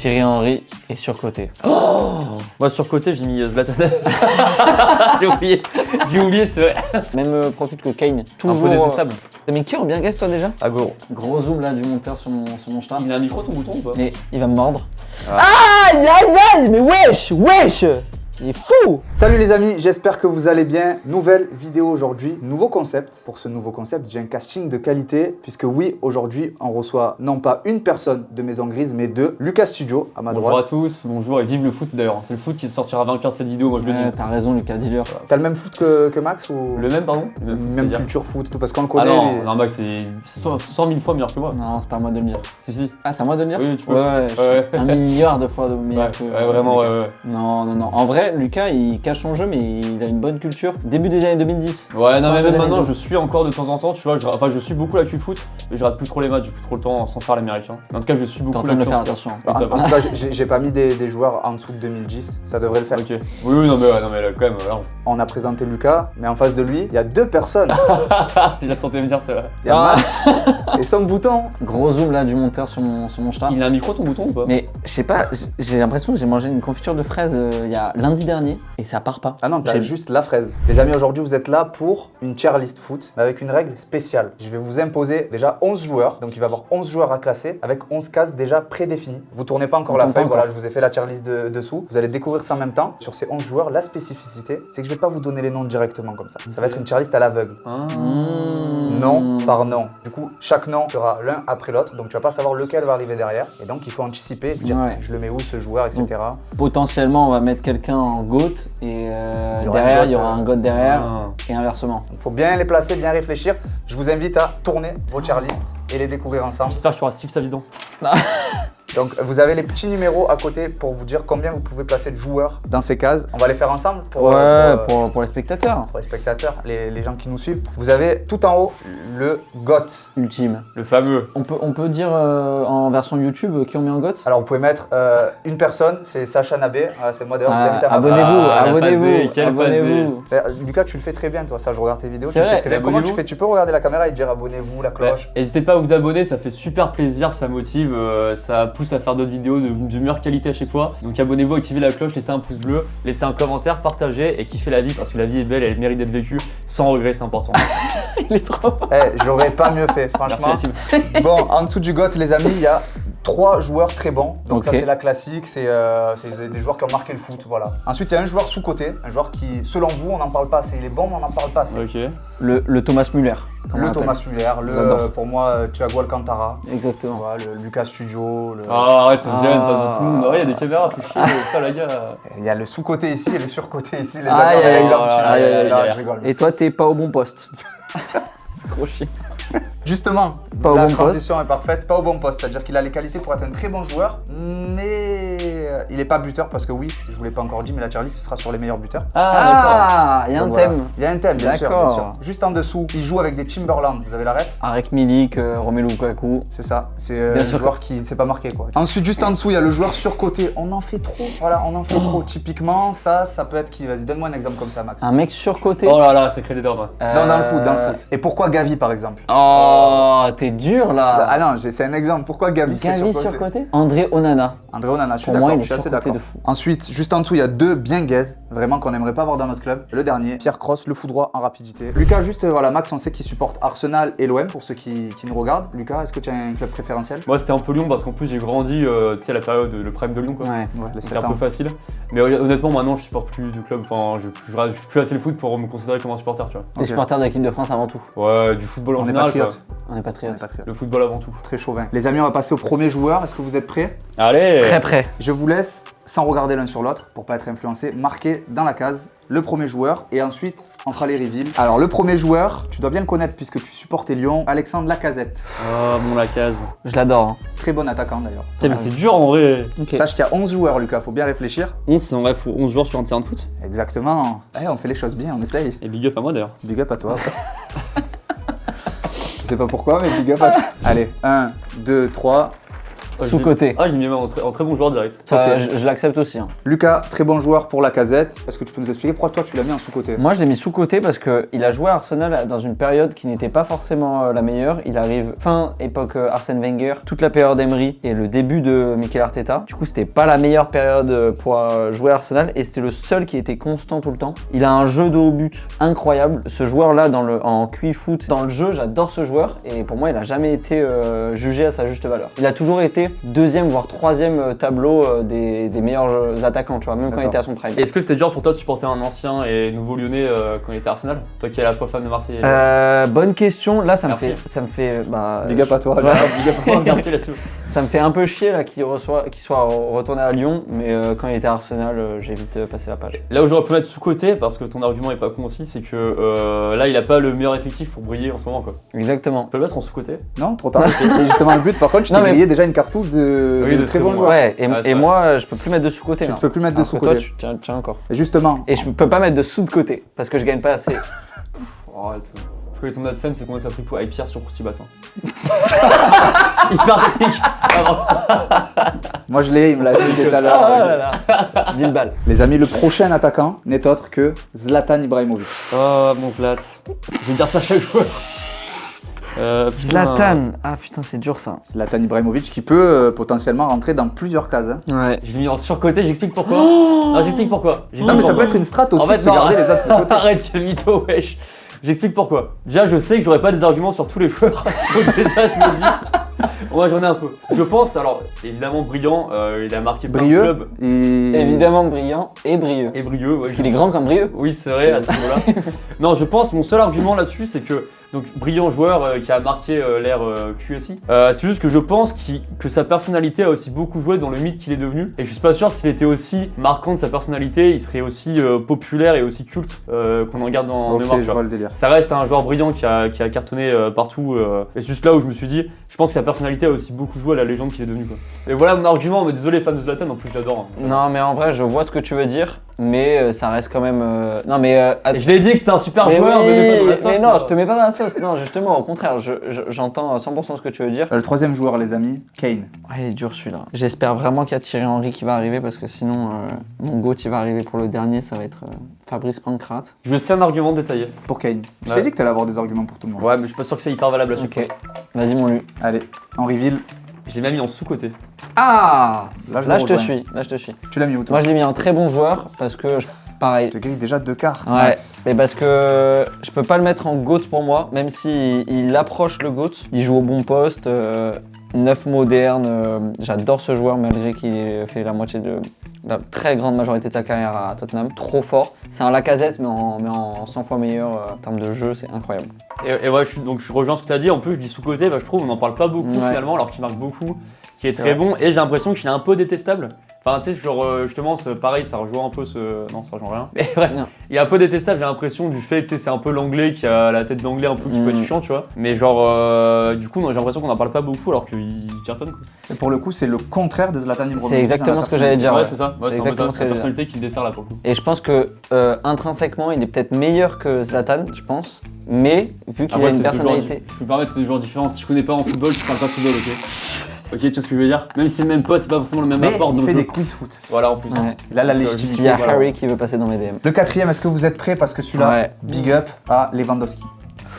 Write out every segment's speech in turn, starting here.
Thierry Henry est surcoté. Moi sur côté j'ai mis Zlatan. J'ai oublié c'est vrai. Même profil que Kane. Toujours. Un peu détestable. Mais qui en bien guess toi déjà? Agüero. Gros zoom là du monteur sur mon chat. Il a un micro ton bouton ou pas? Mais il va me mordre. Ah. Aïe aïe aïe, mais wesh. Il est fou. Salut les amis, j'espère que vous allez bien. Nouvelle vidéo aujourd'hui, nouveau concept. Pour ce nouveau concept, j'ai un casting de qualité puisque oui, aujourd'hui, on reçoit non pas une personne de Maison Grise, mais deux. Lucas Studio à ma Bonjour droite. à tous, bonjour et vive le foot d'ailleurs. C'est le foot qui sortira vainqueur de cette vidéo, moi je le dis. T'as raison Lucas, dis-leur. T'as le même foot que Max ou Le même pardon? Le même c'est-à-dire culture foot et tout parce qu'on le Ah connaît. non, lui. non Max c'est 100 000 fois meilleur que moi. Non, c'est pas à moi de le dire. Si. Ah, c'est à moi de le dire? Oui, tu peux. Ouais, Ouais. un milliard de fois de meilleur Ouais, que. ouais, vraiment, ouais. Non. En vrai, Lucas, il cache son jeu, mais il a une bonne culture. Début des années 2010. Ouais, non, mais Fin des même maintenant, années je suis encore de temps en temps, tu vois, je suis beaucoup l'actu foot, mais je rate plus trop les matchs, j'ai plus trop le temps sans faire l'américain. En tout cas, je suis T'es beaucoup en train de le l'actu. faire, en tout cas. attention. Oui, ça va. En tout cas, j'ai pas mis des joueurs en dessous de 2010, ça devrait le faire. Ok. Oui, non, mais là, quand même, là. On a présenté Lucas, mais en face de lui, il y a deux personnes. J'ai la santé venir, c'est vrai. Il y a Max et son bouton. Gros zoom là du monteur sur mon chat. Il a un micro ton bouton ou pas? Mais je sais pas, j'ai l'impression que j'ai mangé une confiture de fraises il y a lundi dernier et ça part pas. Ah non, t'as J'ai- juste la fraise. Les amis, aujourd'hui, vous êtes là pour une tier list foot, mais avec une règle spéciale. Je vais vous imposer déjà 11 joueurs, donc il va y avoir 11 joueurs à classer, avec 11 cases déjà prédéfinies. Vous tournez pas encore On la tourne feuille, pas voilà, encore. je vous ai fait la tier list dessous. Vous allez découvrir ça en même temps. Sur ces 11 joueurs, la spécificité, c'est que je vais pas vous donner les noms directement comme ça. Ça va être une tier list à l'aveugle. Ah. Nom par nom. Du coup, chaque nom sera l'un après l'autre, donc tu vas pas savoir lequel va arriver derrière. Et donc, il faut anticiper, se dire, Ouais. je le mets où ce joueur, etc. Potentiellement, on va mettre quelqu'un en GOAT et Il y aura derrière, un il y aura un GOAT derrière Ah. et inversement. Il faut bien les placer, bien réfléchir. Je vous invite à tourner vos tier lists et les découvrir ensemble. J'espère qu'il y aura Steve Savidan. Donc vous avez les petits numéros à côté pour vous dire combien vous pouvez placer de joueurs dans ces cases. On va les faire ensemble pour Pour les spectateurs. les spectateurs, les gens qui nous suivent. Vous avez tout en haut le GOAT. Ultime. Le fameux. On peut dire en version YouTube qui on met en GOAT. Alors vous pouvez mettre une personne, c'est Sacha Nabé. Voilà, c'est moi d'ailleurs, je vous invite à Abonnez-vous, Ah, la abonnez-vous, passe D, quelle abonnez-vous. Lucas, tu le fais très bien toi, ça je regarde tes vidéos, tu C'est le fais vrai, très bien. Comment tu abonnez-vous. fais? Tu peux regarder la caméra et dire abonnez-vous, la cloche. N'hésitez pas à vous abonner, ça fait super plaisir, ça motive, ça pousse à faire d'autres vidéos de meilleure qualité à chaque fois. Donc abonnez-vous, activez la cloche, laissez un pouce bleu, laissez un commentaire, partagez et kiffez la vie parce que la vie est belle, elle mérite d'être vécue sans regret, c'est important. Il est trop. J'aurais pas mieux fait, Merci franchement. la team. Bon, en dessous du GOAT, les amis, il y a 3 joueurs très bons. Donc ça, Ok. c'est la classique, c'est des joueurs qui ont marqué le foot, voilà. Ensuite, il y a un joueur sous-côté, un joueur qui, selon vous, on n'en parle pas assez. Il est bon, mais on n'en parle pas assez. Ok. Le Thomas Müller. comme on Le l'appelle. Thomas Müller, J'adore. pour moi, Thiago Alcantara, Exactement. voilà, le Lucas Studio. Ah, arrête, ça me gêne, pas Ah. de tout le monde. Ouais, il y a des caméras, faut chier, putain, la gars. Il y a le sous-côté ici et le sur-côté ici. Les Aïe, amis, on a aïe, l'exemple. aïe, tu vois. aïe, aïe, Non, aïe. je rigole. Et toi, t'es pas au bon poste. Gros chien. Justement, Pas au la bon transition est parfaite, pas au bon poste. C'est-à-dire qu'il a les qualités pour être un très bon joueur, mais il n'est pas buteur parce que oui, je vous l'ai pas encore dit, mais la tier list ce sera sur les meilleurs buteurs. Ah, il y a un Donc, voilà. thème. Il y a un thème, bien sûr, bien D'accord. sûr. Juste en dessous, il joue avec des Timberland. Vous avez la ref? Arek Milik, Romelu Lukaku. C'est ça. C'est Bien un sûr joueur qui ne s'est pas marqué, quoi. Ensuite, juste en dessous, il y a le joueur surcoté. On en fait trop. Voilà, on en fait trop. Typiquement, ça peut être qui? Vas-y, donne-moi un exemple comme ça, Max. Un mec surcoté. Oh là là, ça crée des drames. Dans le foot, dans le foot. Et pourquoi Gavi, par exemple? Oh, t'es dur là. Ah non, c'est un exemple. Pourquoi Gavi serait Gavi surcoté? surcoté. André Onana. André Onana, je suis Pour moi, d'accord, il je est suis assez surcoté d'accord. de fou. Ensuite, juste en dessous, il y a deux bien gaze, vraiment qu'on n'aimerait pas avoir dans notre club. Le dernier, Pierre Cross, le foudroie en rapidité. Lucas, juste, voilà, Max, on sait qu'il supporte Arsenal et l'OM pour ceux qui nous regardent. Lucas, est-ce que tu as un club préférentiel? Moi, c'était un peu Lyon parce qu'en plus, j'ai grandi, tu sais, à la période, le prime de Lyon, quoi. Ouais. Ouais, les C'était 7 un peu ans. facile. Mais honnêtement, maintenant, je supporte plus de club. Enfin, je regarde plus assez le foot pour me considérer comme un supporter, tu vois. T'es Ok. supporter de l'équipe de France avant tout. Ouais, du football en On est général, quoi. patriote. On est On patriote. est patriote. Le football avant tout. Très chauvin. Les amis, on va passer au premier joueur. Est-ce que vous êtes prêts? Allez. Très près. Je vous laisse, sans regarder l'un sur l'autre, pour pas être influencé, marquer dans la case le premier joueur et ensuite on fera les reveals. Alors le premier joueur, tu dois bien le connaître puisque tu supportes Lyon, Alexandre Lacazette. Oh, bon, la case. Je l'adore. Hein. Très bon attaquant d'ailleurs. Putain, mais c'est dur en vrai. Ok. Sache qu'il y a 11 joueurs, Lucas, faut bien réfléchir. 11, c'est en vrai, faut 11 joueurs sur un terrain de foot. Exactement. On fait les choses bien, on essaye. Et big up à moi d'ailleurs. Big up à toi. Je sais pas pourquoi, mais big up à toi. Allez, 1, 2, 3. Sous-côté. Ah, je l'ai mis en très bon joueur direct. Ça, je l'accepte aussi. Hein. Lucas, très bon joueur pour Lacazette. Est-ce que tu peux nous expliquer pourquoi toi tu l'as mis en sous-côté? Moi, je l'ai mis sous-côté parce qu'il a joué à Arsenal dans une période qui n'était pas forcément la meilleure. Il arrive fin époque Arsène Wenger, toute la période Emery et le début de Mikel Arteta. Du coup, c'était pas la meilleure période pour jouer à Arsenal et c'était le seul qui était constant tout le temps. Il a un jeu de haut but incroyable. Ce joueur-là, en QI foot, dans le jeu, j'adore ce joueur et pour moi, il a jamais été jugé à sa juste valeur. Il a toujours été deuxième voire troisième tableau des meilleurs attaquants, tu vois, même quand il était à son prime. Est-ce que c'était dur pour toi de supporter un ancien et nouveau Lyonnais quand il était à Arsenal? Toi qui es à la fois fan de Marseille et... Bonne question. Là, ça me Merci. fait. Big up à toi. Ouais. Big up à toi. Merci là-dessus. Ça me fait un peu chier là qu'il soit retourné à Lyon, mais quand il était à Arsenal, j'ai vite passé la page. Là où j'aurais pu mettre sous-côté, parce que ton argument est pas con aussi, c'est que là il a pas le meilleur effectif pour briller en ce moment quoi. Exactement. On peut le mettre en sous-côté? Non, trop tard. C'est justement le but. Par contre, tu t'es Non, mais- grillé déjà une cartouche de très bons joueurs. Ouais, Ouais, c'est et vrai. moi, je peux plus mettre de sous-côté. Tu là. ne peux plus mettre de Alors que sous-côté. toi, tu tiens encore. Et justement, Et je peux pas mettre de sous-côté parce que je gagne pas assez. Oh, arrête. Je connais ton AdSense, c'est combien ça a pris pour Pierre sur Croustibat. Hyper technique. moi je l'ai, il me l'a dit tout à Ah l'heure. là là. 1000 balles. Les amis, le prochain attaquant n'est autre que Zlatan Ibrahimovic. Oh mon Zlat. Je vais dire ça à chaque joueur. Putain. Zlatan. Ah putain, c'est dur ça. Zlatan Ibrahimovic qui peut potentiellement rentrer dans plusieurs cases. Hein. Ouais. Je l'ai mis en surcoté, j'explique pourquoi. Non, j'explique pourquoi. Non, mais ça peut être une strat aussi En fait, de se non. garder les autres de côté. Arrête, quel mytho, wesh. J'explique pourquoi. Déjà, je sais que j'aurais pas des arguments sur tous les joueurs. Donc déjà, je me dis... Ouais, j'en ai un peu. Je pense, alors, évidemment, Brillant, il a marqué plein de Brieux clubs. et... Évidemment brillant et brieux. Et Brieux, ouais. Parce qu'il est grand comme brieux. Oui, c'est vrai, à ce niveau-là. Non, je pense, mon seul argument là-dessus, c'est que, donc, brillant joueur qui a marqué l'ère QSI, c'est juste que je pense que sa personnalité a aussi beaucoup joué dans le mythe qu'il est devenu. Et je suis pas sûr s'il était aussi marquant de sa personnalité, il serait aussi populaire et aussi culte qu'on en garde en Ok, mémoire. je tu vois. vois le délire. Ça reste un joueur brillant qui a cartonné partout. Et c'est juste là où je me suis dit, je pense que sa personnalité a aussi beaucoup joué à la légende qu'il est devenu. Quoi. Et voilà mon argument, mais désolé fan de Zlatan, en plus je l'adore. Hein. Non, mais en vrai, je vois ce que tu veux dire, mais ça reste quand même. Non, mais. Et je l'ai dit que c'était un super mais joueur, oui, mais pas dans la sauce. mais non, quoi. je te mets pas dans la sauce. Non, justement, au contraire, j'entends 100% ce que tu veux dire. Le troisième joueur, les amis, Kane. Ouais, il est dur celui-là. J'espère vraiment qu'il y a Thierry Henry qui va arriver parce que sinon, mon GOAT il va arriver pour le dernier, ça va être Fabrice Pancrate. Je veux c'est un argument détaillé. Pour Kane. Je Ouais. t'ai dit que t'allais avoir des arguments pour tout le monde. Ouais, mais je suis pas sûr que c'est hyper valable à chaque Ok, fois. vas-y, mon Lu. Allez, Henryville, Je l'ai même mis en sous-côté. Ah là je, Là, le je te rejoins. suis. Là, je te suis. Tu l'as mis où toi? Moi, je l'ai mis un très bon joueur parce que, pareil. Je te grille déjà 2 cartes. Ouais, Max. mais parce que je peux pas le mettre en GOAT pour moi, même si il approche le GOAT. Il joue au bon poste, neuf moderne. J'adore ce joueur malgré qu'il ait fait la moitié de la très grande majorité de sa carrière à Tottenham. Trop fort. C'est un Lacazette, mais en 100 fois meilleur en termes de jeu, c'est incroyable. Et ouais, je rejoins ce que tu as dit. En plus, je dis sous-côté, je trouve on n'en parle pas beaucoup Ouais. finalement, alors qu'il marque beaucoup, qu'il est C'est très vrai. bon, et j'ai l'impression qu'il est un peu détestable. Enfin, tu sais, genre, justement, c'est pareil, ça rejoint un peu ce. Non, ça rejoint rien. Mais bref, Non. il est un peu détestable, j'ai l'impression du fait, tu sais, c'est un peu l'anglais qui a la tête d'anglais un peu qui peut être chiant, tu vois. Mais genre, du coup, non, j'ai l'impression qu'on n'en parle pas beaucoup alors qu'il cartonne quoi. Et pour le coup, c'est le contraire de Zlatan Ibrahimovic. C'est exactement dans la ce que j'allais dire. Ouais, ouais. c'est ça. C'est Ouais, c'est un peu exactement ça, ce c'est la que personnalité qui le dessert là pour le coup. Et je pense que intrinsèquement, il est peut-être meilleur que Zlatan, je pense. Mais vu qu'il a Après, une c'est deux joueurs personnalité. Je peux me permettre, c'est des joueurs différents. Si tu connais pas en football, tu parles pas de football, ok. Ok, tu vois ce que je veux dire? Même si c'est le même poste, c'est pas forcément le même Mais apport dans il le fait jeu. des quiz foot. Voilà, en plus. Ouais. Il a la S'il légitimité. y a voilà. Harry qui veut passer dans mes DM. Le quatrième, est-ce que vous êtes prêts? Parce que celui-là, Ouais. big up à Lewandowski.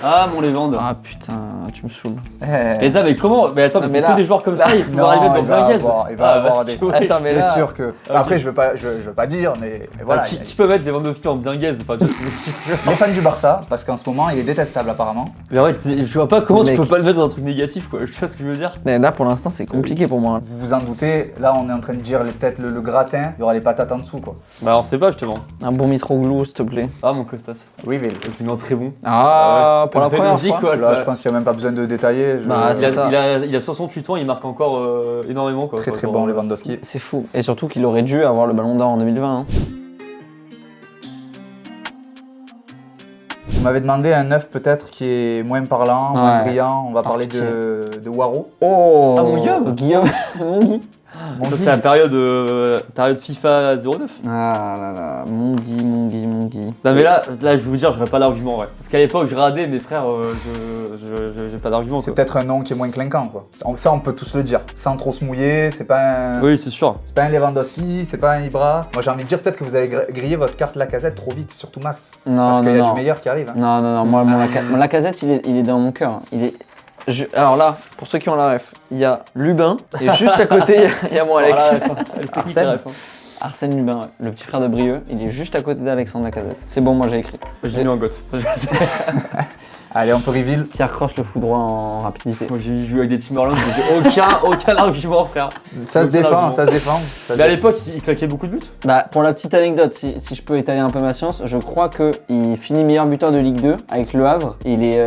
Ah, mon légende. Ah putain, tu me saoules. Mais ça, mais comment? Mais attends, mais Non, c'est mais que là- des joueurs comme ça, il faut Non, arriver dans il va Blinguez. avoir- il va avoir des- Attends, mais Bien là- sûr que. Après, je veux pas dire, mais voilà. Qui peut mettre Lewandowski en Blinguez? Enfin, tu vois ce que je veux dire. Il est fan du Barça, parce qu'en ce moment, il est détestable apparemment. Mais ouais, je vois pas comment tu Mec. peux pas le mettre dans un truc négatif, quoi. Tu vois ce que je veux dire? Mais là, pour l'instant, c'est compliqué pour moi. Vous vous en doutez, là, on est en train de dire peut-être le gratin, il y aura les patates en dessous, quoi. Bah, on sait pas, justement. Un bon Mitroglou, s'il te plaît. Ah, mon Costas. Reveal. Je l'ai mis en très bon. Ah, ouais. pour la Une première logique, fois. quoi. Là, je pense qu'il n'y a même pas besoin de détailler. Bah, Il c'est ça. a 68 ans, il marque encore énormément, quoi. Très très Enfin, bon, genre, Lewandowski. C'est fou. Et surtout qu'il aurait dû avoir le ballon d'or en 2020. hein. Vous m'avez demandé un œuf peut-être qui est moins parlant, moins Ouais. brillant. On va Par parler pitié. de Waro. Oh Ah, mon Guillaume. Guillaume Mon Guy Ça, c'est la période FIFA 09. Ah là là, Mongi. Non mais là, je vais vous dire, j'aurais pas d'argument, ouais. Parce qu'à l'époque, je radais mes frères, j'ai pas d'argument. C'est peut-être un nom qui est moins clinquant, quoi. Ça, on peut tous le dire. Sans trop se mouiller, c'est pas un... Oui, c'est sûr. C'est pas un Lewandowski, c'est pas un Ibra. Moi, j'ai envie de dire peut-être que vous avez grillé votre carte Lacazette trop vite, surtout Max. Parce qu'il y a du meilleur qui arrive. Hein. Non, moi, mon Lacazette, il est dans mon cœur. Alors là, pour ceux qui ont la ref, il y a Lubin, et juste à côté, il y a mon Alex. Arsène Lubin, ouais. Le petit frère de Brieux, il est juste à côté d'Alexandre Lacazette. C'est bon, moi j'ai écrit. J'ai mis en goth. Allez, on peut reveal. Pierre Croche le foudroie en rapidité. Moi j'ai joué avec des Timberlands, j'ai aucun argument, frère. Ça se défend. Mais à l'époque, il claquait beaucoup de buts. Bah, pour la petite anecdote, si je peux étaler un peu ma science, je crois qu'il finit meilleur buteur de Ligue 2 avec Le Havre. Il est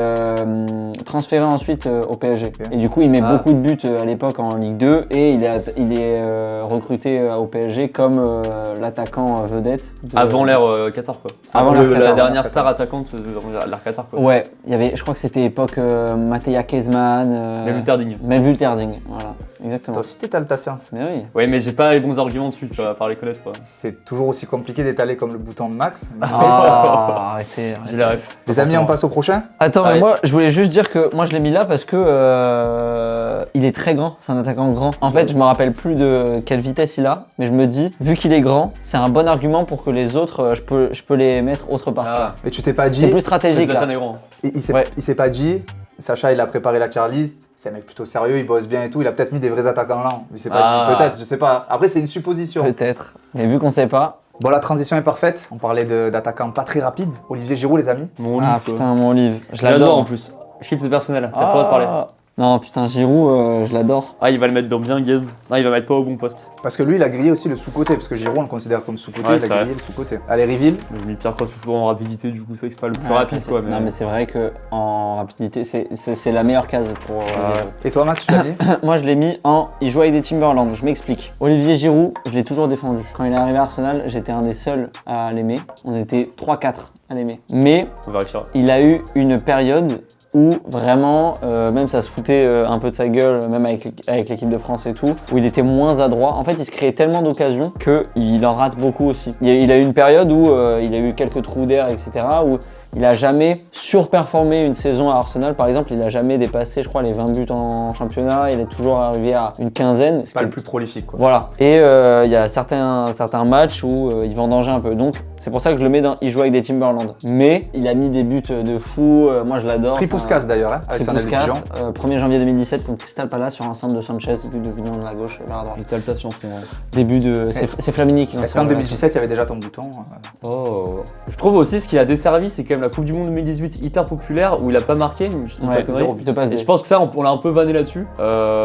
transféré ensuite au PSG. Okay. Et du coup, il met beaucoup de buts à l'époque en Ligue 2 et il est recruté au PSG comme l'attaquant vedette. Avant l'ère Qatar, quoi. Avant l'ère l'ère la Qatar, dernière star attaquante de l'ère Qatar, quoi. Ouais, je crois que c'était époque Mateja Kezman. Melville Terding, voilà, exactement. Toi aussi, t'étales ta science. Mais oui. Ouais, mais j'ai pas les bons arguments dessus, tu vois, à part les connaître, quoi. C'est toujours aussi compliqué d'étaler comme le bouton de Max. Arrêtez. J'ai la ref. Les amis, on passe au prochain. Attends, Ouais. mais moi, je voulais juste dire que moi, je l'ai mis là parce que il est très grand. C'est un attaquant grand. En fait, je me rappelle plus de quelle vitesse il a, mais je me dis, vu qu'il est grand, c'est un bon argument pour que les autres, je peux les mettre autre part. tu vois. Mais tu t'es pas dit. C'est plus stratégique là. Zlatan est grand. Il s'est pas dit. Sacha, il a préparé la tier list. C'est un mec plutôt sérieux, il bosse bien et tout. Il a peut-être mis des vrais attaquants lents. Il s'est pas dit. Peut-être, je sais pas. Après, c'est une supposition. Peut-être. Mais vu qu'on sait pas. Bon, la transition est parfaite. On parlait d'attaquants pas très rapides. Olivier Giroud, les amis. Mon Ah livre, putain, mon livre. Je je l'adore l'adore en plus. Chips personnel, t'as pas le droit de parler. Non, putain, Giroud, je l'adore. Ah, il va le mettre dans bien gaze. Non, il va mettre pas au bon poste. Parce que lui, il a grillé aussi le sous-côté. Parce que Giroud, on le considère comme sous-côté. Ouais, il a c'est grillé le sous-côté. Allez, reveal. J'ai mis Pierre Cross toujours en rapidité, du coup, c'est vrai que c'est pas le plus Ouais, rapide, quoi. Non, mais c'est vrai qu'en rapidité, c'est la meilleure case pour. Et toi, Max, tu l'as dit? Moi, je l'ai mis en. Il joue avec des Timberlands, je m'explique. Olivier Giroud, je l'ai toujours défendu. Quand il est arrivé à Arsenal, j'étais un des seuls à l'aimer. On était 3-4 à l'aimer. Mais On vérifiera. il a eu une période où vraiment, même ça se foutait un peu de sa gueule, même avec l'équipe de France et tout, où il était moins adroit. En fait, il se créait tellement d'occasions qu'il en rate beaucoup aussi. Il a eu une période où il a eu quelques trous d'air, etc., où il a jamais surperformé une saison à Arsenal. Par exemple, il a jamais dépassé, je crois, les 20 buts en championnat. Il est toujours arrivé à une quinzaine. C'est pas le plus prolifique, quoi. Voilà. Et il y a certains matchs où il vendangeait un peu. Donc, c'est pour ça que je le mets dans. Il joue avec des Timberlands. Mais il a mis des buts de fou. Moi, je l'adore. Tripouskas d'ailleurs, hein, avec son Tripouskas, Dijon. 1er janvier 2017 contre Crystal Palace sur un centre de Sanchez, but de Vignon de la gauche vers la droite. Exaltation, frère. Début de. C'est Flamini qui lance. Est-ce qu'en 2017, il y avait déjà ton bouton? Oh. Je trouve aussi ce qu'il a desservi, c'est quand même la Coupe du Monde 2018 hyper populaire où il a pas marqué. Je sais Ouais, pas conneries. 0 but de passe Et D. je pense que ça, on l'a un peu vanné là-dessus.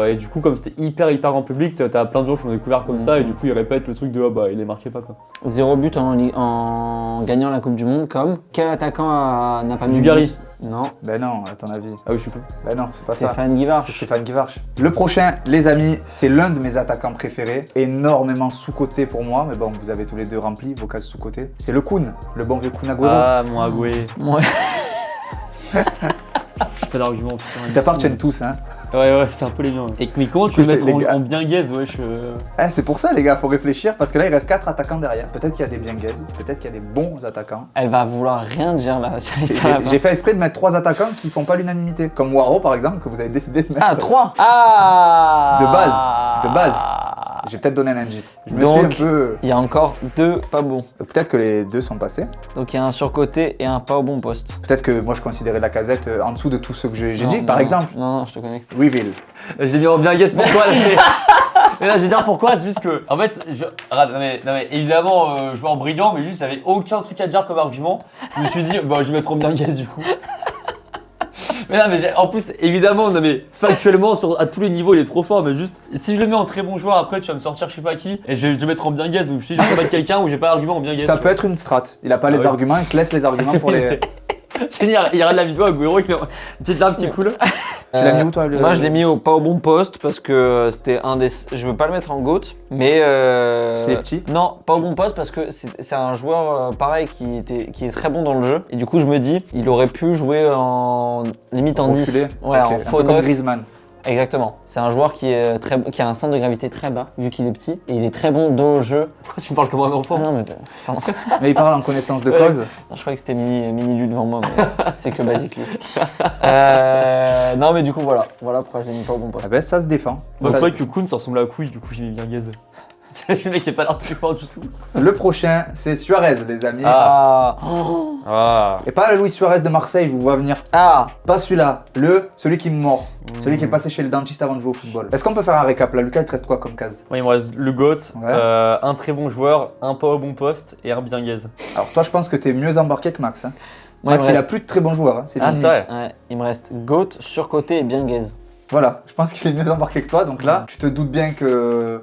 Et du coup, comme c'était hyper grand public, t'as plein de gens qui l'ont découvert comme ça. Et du coup, ils répètent le truc de ah bah il les marquait pas, quoi. 0 but en gagnant la Coupe du Monde, comme quel attaquant n'a pas mis Dugarry. Non. Ben non, à ton avis. Ah oui, je suis pas. Ben non, c'est pas ça. Stéphane C'est Guivarch. Stéphane Guivarch. Le prochain, les amis, c'est l'un de mes attaquants préférés. Énormément sous-coté pour moi, mais bon, vous avez tous les deux rempli vos cases sous-coté. C'est le Kun, le bon vieux Kun Agüero. Ah, mon Agüé. Ouais. Pas d'argument, putain. Ils t'appartiennent tous, hein. Ouais, c'est un peu les miens. Et mais comment tu veux Écoutez, mettre les gars. en bien gaze, wesh C'est pour ça, les gars, faut réfléchir, parce que là, il reste 4 attaquants derrière. Peut-être qu'il y a des bien gaises, peut-être qu'il y a des bons attaquants. Elle va vouloir rien dire là. J'ai fait exprès de mettre 3 attaquants qui font pas l'unanimité. Comme Waro, par exemple, que vous avez décidé de mettre. Ah, 3 Ah De base. J'ai peut-être donné un indice. Je me Donc, suis un peu. il y a encore 2 pas bons. Peut-être que les deux sont passés. Donc il y a un surcoté et un pas au bon poste. Peut-être que moi je considérais Lacazette en dessous de tous ceux que j'ai Non, dit, par non, exemple. Non, je te connais. Reveal. J'ai mis en bien gaze pourquoi là, mais là, je vais dire pourquoi, c'est juste que. En fait, non mais évidemment, joueur brillant, mais juste, j'avais aucun truc à dire comme argument. Je me suis dit, bah, je vais mettre en bien gaze du coup. Mais non, mais en plus, évidemment, non mais factuellement, à tous les niveaux, il est trop fort. Mais juste, si je le mets en très bon joueur, après, tu vas me sortir je sais pas qui, et je vais mettre en bien gaze. Donc, je vais mettre quelqu'un où j'ai pas d'argument en bien gaze. Ça peut être une strat. Il a pas les ouais. arguments, il se laisse les arguments pour les. Il y aura de la vidéo à Agüero qui petite larme qui coule. Tu l'as mis où toi Moi je l'ai mis pas au bon poste parce que c'était un des. Je veux pas le mettre en GOAT, mais. Parce qu'il est petit. Non, pas au bon poste parce que c'est un joueur pareil qui est très bon dans le jeu. Et du coup, je me dis, il aurait pu jouer en limite en 10. Reculé. Ouais, Ok. en Un faux peu comme 9. Griezmann. Exactement. C'est un joueur qui a un centre de gravité très bas, vu qu'il est petit, et il est très bon dos au jeu. Pourquoi tu me parles comme un enfant? Ah non, mais pardon. Mais il parle en connaissance de Ouais. cause. Non, je croyais que c'était mini lui devant moi, mais c'est que basique lui. Non, mais du coup, voilà pourquoi je l'ai mis pas au bon poste. Ah ben ça se défend. Bah, Ça- c'est vrai que Kuhn ça ressemble à couille, du coup j'ai mis bien Gaze. C'est le mec qui est pas l'air de du tout. Le prochain, c'est Suarez, les amis. Ah. Ah. Et pas le Luis Suarez de Marseille, je vous vois venir. Ah. Pas celui-là, celui qui me mord. Celui qui est passé chez le dentiste avant de jouer au football. Est-ce qu'on peut faire un récap là? Lucas, il te reste quoi comme case? Moi il me reste le GOAT, Ouais. un très bon joueur, un pas au bon poste et un bien Gaze. Alors toi, je pense que t'es mieux embarqué que Max. Hein. Moi, Max, il me il a reste- plus de très bons joueurs. Hein. C'est Ah fini. c'est vrai. Ouais, il me reste Goat, surcoté et bien gaze. Voilà, je pense qu'il est mieux embarqué que toi. Donc là, tu te doutes bien que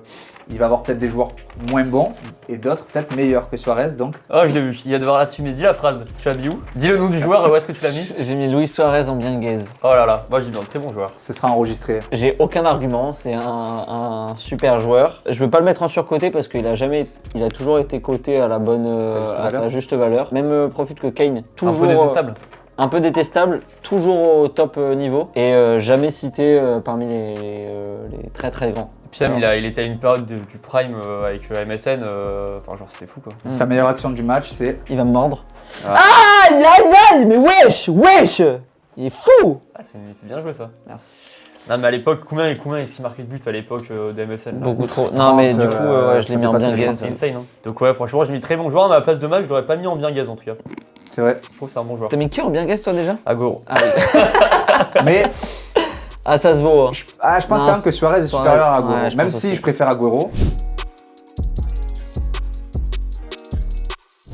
il va avoir peut-être des joueurs moins bons et d'autres peut-être meilleurs que Suarez. Donc Oh je l'ai vu, il va devoir l'assumer. Dis la phrase, tu l'as mis où? Dis le nom du joueur et où est-ce que tu l'as mis? J'ai mis Luis Suarez en bien gaze. Oh là là, moi j'ai mis un très bon joueur. ce sera enregistré. J'ai aucun argument, c'est un super joueur. Je veux pas le mettre en surcoté parce qu'il a toujours été coté à la bonne, à sa juste valeur. Même profil que Kane, toujours Un peu détestable. un peu détestable, toujours au top niveau et jamais cité parmi les très très grands. Puis même il était à une période du prime avec MSN, enfin genre c'était fou quoi. Sa meilleure action du match, c'est Il va me mordre. Ah. Aïe aïe aïe, mais wesh, il est fou. Ah, c'est bien joué ça. Merci. Non mais à l'époque, combien est-ce qu'il marquait de buts à l'époque de MSN là? Beaucoup trop. Non mais du coup, ouais, je l'ai mis en bien gaze. C'est insane hein. Donc ouais franchement j'ai mis très bon joueur, mais à la place de match je l'aurais pas mis en bien gaze en tout cas. c'est vrai. Je trouve que c'est un bon joueur. T'as mis qui en bien gaze toi déjà? Agoro. Ah, oui. Mais Ah ça se vaut. Hein. je pense Non, quand même que Suarez est Suarez, supérieur à Agüero. ouais, je même pense si aussi. je préfère Agüero.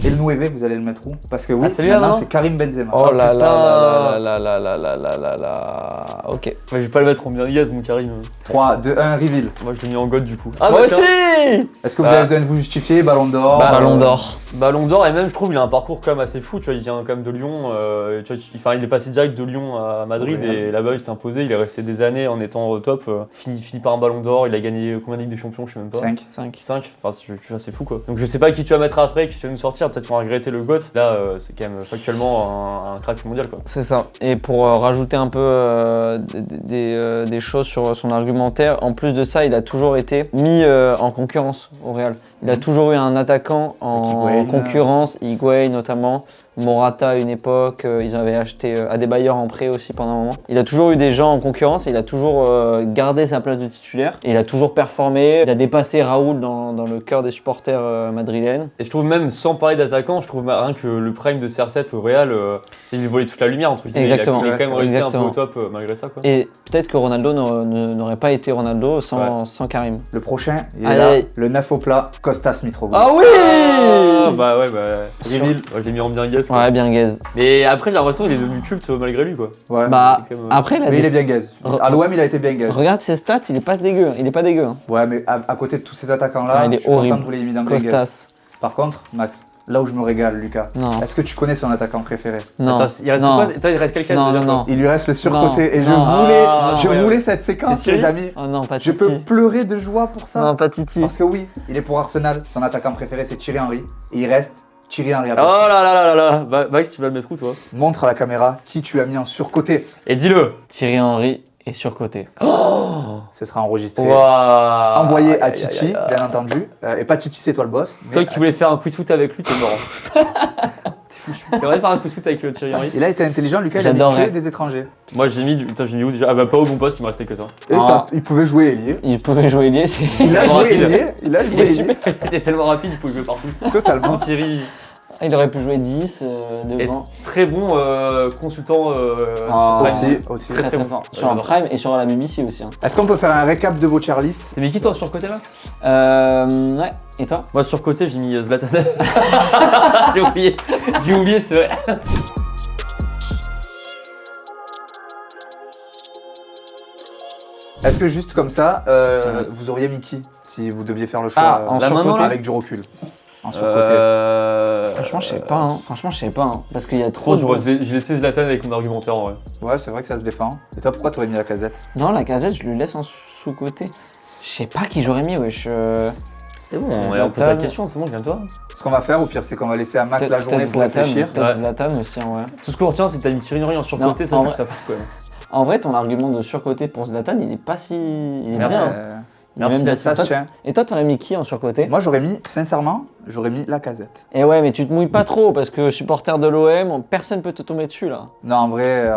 Et le 9, vous allez le mettre où? Parce que oui, Ah, c'est lui, là, maintenant non c'est Karim Benzema. Oh là putain. là là là là là là là là là. Ok. Ouais, je vais pas le mettre en bien gaze mon Karim. 3, 2, 1, reveal. Moi je l'ai mis en God du coup. Moi bah, aussi. tiens. Est-ce que vous Ah. avez besoin de vous justifier? Ballon d'or Ballon d'or. Ballon d'or et même je trouve il a un parcours quand même assez fou, tu vois, il vient quand même de Lyon, tu vois, enfin, il est passé direct de Lyon à Madrid Ouais. et là-bas il s'est imposé, il est resté des années en étant au top, fini par un Ballon d'or, il a gagné combien de Ligue des Champions, je sais même pas. 5. 5. 5, enfin tu vois c'est fou quoi. Donc je sais pas qui tu vas mettre après, qui tu vas nous sortir, peut-être qu'on va regretter le GOAT, là c'est quand même factuellement un crack mondial quoi. C'est ça. Et pour rajouter un peu des choses sur son argumentaire, en plus de ça, il a toujours été mis en concurrence au Real. Il a toujours eu un attaquant en Higuaín. concurrence, Higuaín notamment, Morata à une époque, ils avaient acheté Adebayor en prêt aussi pendant un moment. Il a toujours eu des gens en concurrence, et il a toujours gardé sa place de titulaire, et il a toujours performé. Il a dépassé Raoul dans le cœur des supporters madrilènes. Et je trouve même sans parler d'attaquant, je trouve rien que le prime de CR7 au Real, il volait toute la lumière entre guillemets, Exactement. il est quand même resté Exactement. un peu au top malgré ça quoi. Et peut-être que Ronaldo n'aurait pas été Ronaldo sans Karim. Le prochain, il est Allez. là. Le 9 au plat, Costas Mitroglou. Ah oui. Ah, bah ouais bah. Reveal. Moi, je l'ai mis en bien gaze quoi. Ouais, bien gaze. Mais après j'ai l'impression qu'il est devenu culte malgré lui quoi. Ouais. Bah, c'est quand même, après, mais il est bien gaze. À l'OM, il a été bien gaze. Regarde ses stats, il est pas dégueu. Il est pas dégueu. Hein. Ouais, mais à côté de tous ces attaquants-là, Ah, il est je suis content horrible. que vous l'ayez mis dans bien gaze. Costas. Par contre, Max, là où je me régale, Lucas, Non. est-ce que tu connais son attaquant préféré? Non. Attends, il reste non. quoi? Attends, il reste quelqu'un Non, de non, dire quoi non. Il lui reste le surcoté. Non. Et je Non. voulais, Ah, je ouais. voulais cette séquence, C'est Thierry les amis. Oh non, pas Je Titi. peux pleurer de joie pour ça. Non, pas Titi. Parce que oui, il est pour Arsenal. Son attaquant préféré, c'est Thierry Henry. Et il reste Thierry Henry à Oh passer. là là là là là. Bah, Max, tu vas le mettre où toi? Montre à la caméra qui tu as mis en surcoté. Et dis-le. Thierry Henry est surcoté. Ce sera enregistré. Waouh. Envoyé à Aïe, aïe, Titi, aïe, aïe. bien entendu. Et pas Titi, c'est toi le boss. mais Toi à qui voulais faire un quiz foot avec lui, t'es mort. T'es foutu. T'aimerais faire un quiz foot avec Thierry Henry? Il a été intelligent, Lucas, il a mis J'adorerais. que des étrangers. Moi j'ai mis Attends, j'ai mis où déjà? Ah bah pas au bon poste, il me restait que ça. Et Ah. ça, il pouvait jouer ailier. Il pouvait jouer ailier, c'est. Il a Ah, joué si, ailier. Il a Il joué est ailier. super, il était tellement rapide, il pouvait jouer partout. Totalement. Non, Thierry Il aurait pu jouer 10 est devant. très bon consultant. Ah, Prime. Aussi. Très très bon. fort. Ouais, Sur un j'adore. prime et sur la BBC aussi. Hein. Est-ce qu'on peut faire un récap de vos tier list? T'as mis qui toi sur côté Max? Ouais. Et toi? Moi sur côté j'ai mis Zlatan. J'ai oublié, c'est vrai. Est-ce que juste comme ça, vous auriez mis qui si vous deviez faire le choix Ah, en là, surcoté. maintenant, là avec du recul? En surcoté. Franchement, je sais pas. Hein. Franchement, je sais pas. Hein. Parce qu'il y a Trop, trop de. j'ai laissé Zlatan avec mon argumentaire en vrai. Ouais, c'est vrai que ça se défend. Et toi, pourquoi t'aurais mis la casette? Non, la casette, je le laisse en sous-côté. Je sais pas qui j'aurais mis, wesh. C'est bon, on Zlatan. pose la question, c'est bon, calme-toi. Ce qu'on va faire, au pire, c'est qu'on va laisser à Max la journée pour réfléchir. Peut-être Ouais. Zlatan aussi, en vrai. Tout ce qu'on retient, c'est que t'as mis Thierry Henry en surcoté, Non, ça en je trouve vrai. ça fou quand même. En vrai, ton argument de surcoté pour Zlatan, il est pas si. Il est Merci. bien. Il est Merci, même bien. Ça se tient. Et toi, t'aurais mis qui en surcoté? Moi, j'aurais mis, sincèrement, j'aurais mis Lacazette. Et ouais, mais tu te mouilles pas trop parce que supporter de l'OM, personne peut te tomber dessus là. Non, en vrai,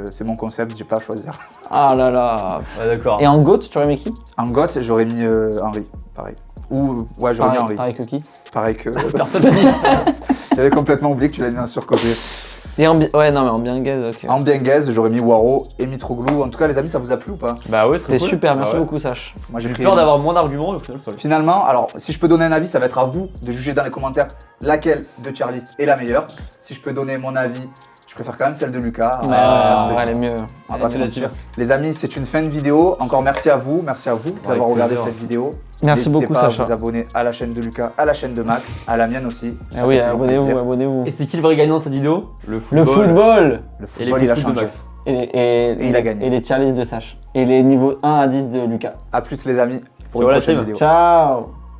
c'est mon concept, j'ai pas à choisir. Ah là là. Ouais, d'accord. Et en GOAT, tu aurais mis qui? En GOAT, j'aurais mis Henry, pareil. Ou, ouais, j'aurais mis Henry. Pareil que qui? Pareil que. Personne n'a dit. J'avais complètement oublié que tu l'avais mis en surcoté. Et ouais, non, mais en bien gaze, ok. En Bienguez, j'aurais mis Waro et Mitroglou. En tout cas, les amis, ça vous a plu ou pas? Bah ouais, C'était cool. super, merci Ah ouais. beaucoup, Sach. Moi, J'ai eu pris- peur d'avoir moins d'arguments et au final, ça le fait. Finalement, alors, si je peux donner un avis, ça va être à vous de juger dans les commentaires laquelle de tier list est la meilleure. Si je peux donner mon avis, je préfère quand même celle de Lucas. Mais On va en se vrai, le elle est dire. mieux. On va pas c'est se là-dessus. mentir. Les amis, c'est une fin de vidéo. Encore merci à vous d'avoir Avec regardé plaisir. cette vidéo. Merci N'hésitez beaucoup, pas à Sacha. vous abonner à la chaîne de Lucas, à la chaîne de Max, à la mienne aussi. Ça Ah oui, fait toujours abonnez-vous, plaisir. abonnez-vous. Et c'est qui le vrai gagnant de cette vidéo? Le Le football. football Le Et les football, il a coups de changé. Max. et il a gagné. Et les tier lists de Sach. Et les niveaux 1 à 10 de Lucas. A plus les amis pour Ciao, une la prochaine team. vidéo. Ciao.